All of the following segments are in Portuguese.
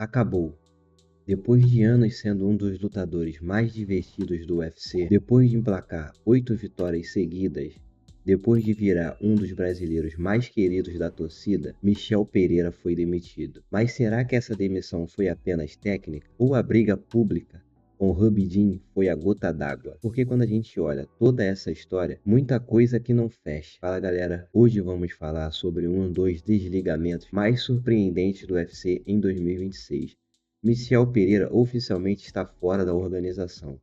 acabou. Depois de anos sendo um dos lutadores mais divertidos do UFC, depois de emplacar 8 vitórias seguidas, depois de virar um dos brasileiros mais queridos da torcida, Michel Pereira foi demitido. Mas será que essa demissão foi apenas técnica? Ou a briga pública com Rubidin foi a gota d'água? Porque quando a gente olha toda essa história, muita coisa que não fecha. Fala galera, hoje vamos falar sobre um dos desligamentos mais surpreendentes do UFC em 2026. Michel Pereira oficialmente está fora da organização.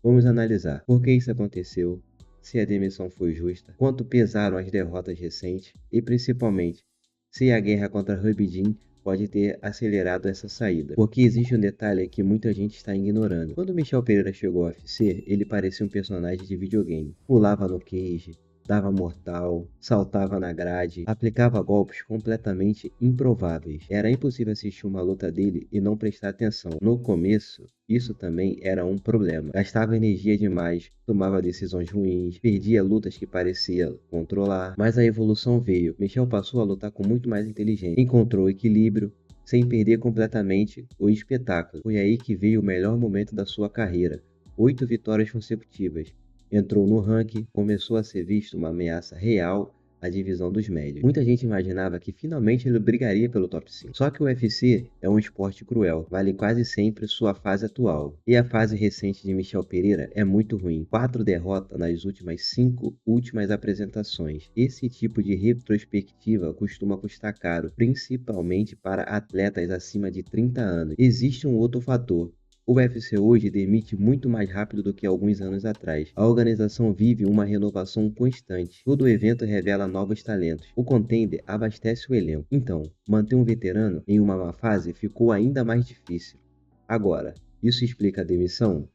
Vamos analisar por que isso aconteceu, se a demissão foi justa, quanto pesaram as derrotas recentes e, principalmente, se a guerra contra Rubidin pode ter acelerado essa saída. Porque existe um detalhe que muita gente está ignorando. Quando Michel Pereira chegou ao UFC, ele parecia um personagem de videogame. Pulava no cage, dava mortal, saltava na grade, aplicava golpes completamente improváveis. Era impossível assistir uma luta dele e não prestar atenção. No começo, isso também era um problema. Gastava energia demais, tomava decisões ruins, perdia lutas que parecia controlar. Mas a evolução veio. Michel passou a lutar com muito mais inteligência. Encontrou equilíbrio, sem perder completamente o espetáculo. Foi aí que veio o melhor momento da sua carreira. 8 vitórias consecutivas. Entrou no ranking, começou a ser visto uma ameaça real à divisão dos médios. Muita gente imaginava que finalmente ele brigaria pelo top 5. Só que o UFC é um esporte cruel, vale quase sempre sua fase atual. E a fase recente de Michel Pereira é muito ruim. 4 derrotas nas últimas 5 apresentações. Esse tipo de retrospectiva costuma custar caro, principalmente para atletas acima de 30 anos. Existe um outro fator. O UFC hoje demite muito mais rápido do que alguns anos atrás. A organização vive uma renovação constante. Todo evento revela novos talentos. O contender abastece o elenco. Então, manter um veterano em uma má fase ficou ainda mais difícil. Agora, isso explica a demissão?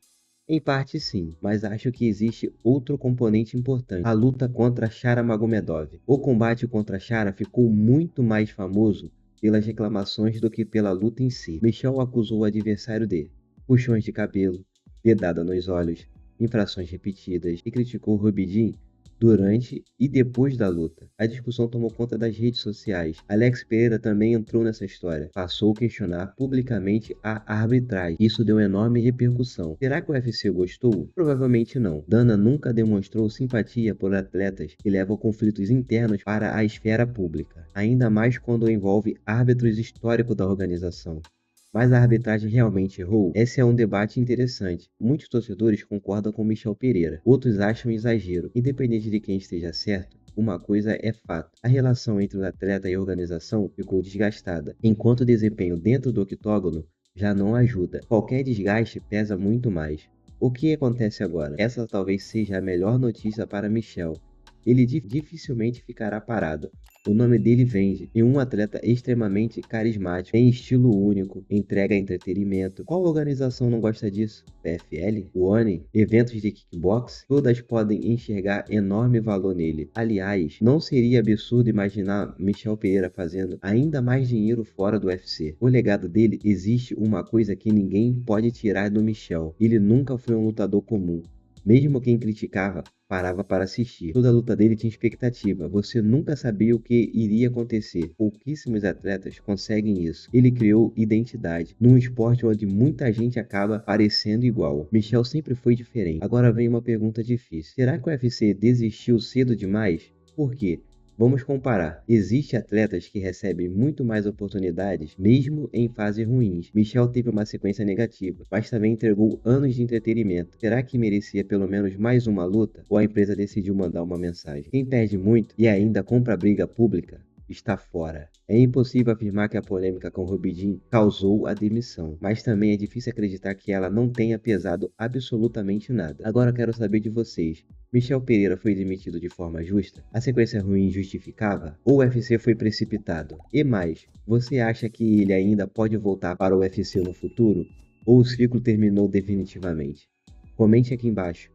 Em parte sim, mas acho que existe outro componente importante, a luta contra Sara Magomedov. O combate contra Sara ficou muito mais famoso pelas reclamações do que pela luta em si. Michel acusou o adversário de puxões de cabelo, dedada nos olhos, infrações repetidas e criticou Rubidin durante e depois da luta. A discussão tomou conta das redes sociais. Alex Pereira também entrou nessa história. Passou a questionar publicamente a arbitragem. Isso deu enorme repercussão. Será que o UFC gostou? Provavelmente não. Dana nunca demonstrou simpatia por atletas que levam conflitos internos para a esfera pública, ainda mais quando envolve árbitros históricos da organização. Mas a arbitragem realmente errou? Esse é um debate interessante. Muitos torcedores concordam com Michel Pereira, outros acham exagero. Independente de quem esteja certo, uma coisa é fato: a relação entre o atleta e a organização ficou desgastada, enquanto o desempenho dentro do octógono já não ajuda. Qualquer desgaste pesa muito mais. O que acontece agora? Essa talvez seja a melhor notícia para Michel. Ele dificilmente ficará parado. O nome dele vende, e um atleta extremamente carismático, tem estilo único, entrega entretenimento. Qual organização não gosta disso? PFL? ONE? Eventos de kickbox? Todas podem enxergar enorme valor nele. Aliás, não seria absurdo imaginar Michel Pereira fazendo ainda mais dinheiro fora do UFC. O legado dele existe uma coisa que ninguém pode tirar do Michel: ele nunca foi um lutador comum. Mesmo quem criticava parava para assistir. Toda luta dele tinha expectativa. Você nunca sabia o que iria acontecer. Pouquíssimos atletas conseguem isso. Ele criou identidade num esporte onde muita gente acaba parecendo igual. Michel sempre foi diferente. Agora vem uma pergunta difícil. Será que o UFC desistiu cedo demais? Por quê? Vamos comparar. Existem atletas que recebem muito mais oportunidades, mesmo em fases ruins. Michel teve uma sequência negativa, mas também entregou anos de entretenimento. Será que merecia pelo menos mais uma luta? Ou a empresa decidiu mandar uma mensagem? Quem perde muito e ainda compra briga pública está fora. É impossível afirmar que a polêmica com Rubidin causou a demissão, mas também é difícil acreditar que ela não tenha pesado absolutamente nada. Agora quero saber de vocês. Michel Pereira foi demitido de forma justa? A sequência ruim justificava? Ou o UFC foi precipitado? E mais, você acha que ele ainda pode voltar para o UFC no futuro? Ou o ciclo terminou definitivamente? Comente aqui embaixo.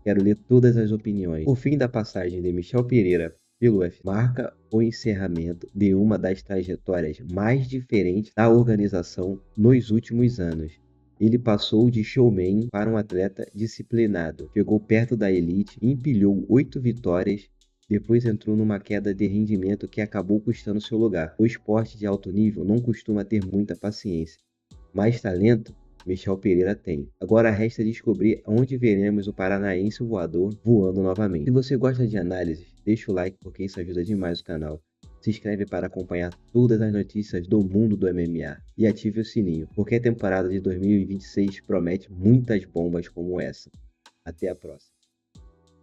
Quero ler todas as opiniões. O fim da passagem de Michel Pereira pelo UFC marca o encerramento de uma das trajetórias mais diferentes da organização nos últimos anos. Ele passou de showman para um atleta disciplinado, chegou perto da elite, empilhou 8 vitórias, depois entrou numa queda de rendimento que acabou custando seu lugar. O esporte de alto nível não costuma ter muita paciência. Mais talento? Michel Pereira tem. Agora resta descobrir onde veremos o paranaense voador voando novamente. Se você gosta de análises, deixa o like porque isso ajuda demais o canal. Se inscreve para acompanhar todas as notícias do mundo do MMA e ative o sininho, porque a temporada de 2026 promete muitas bombas como essa. Até a próxima.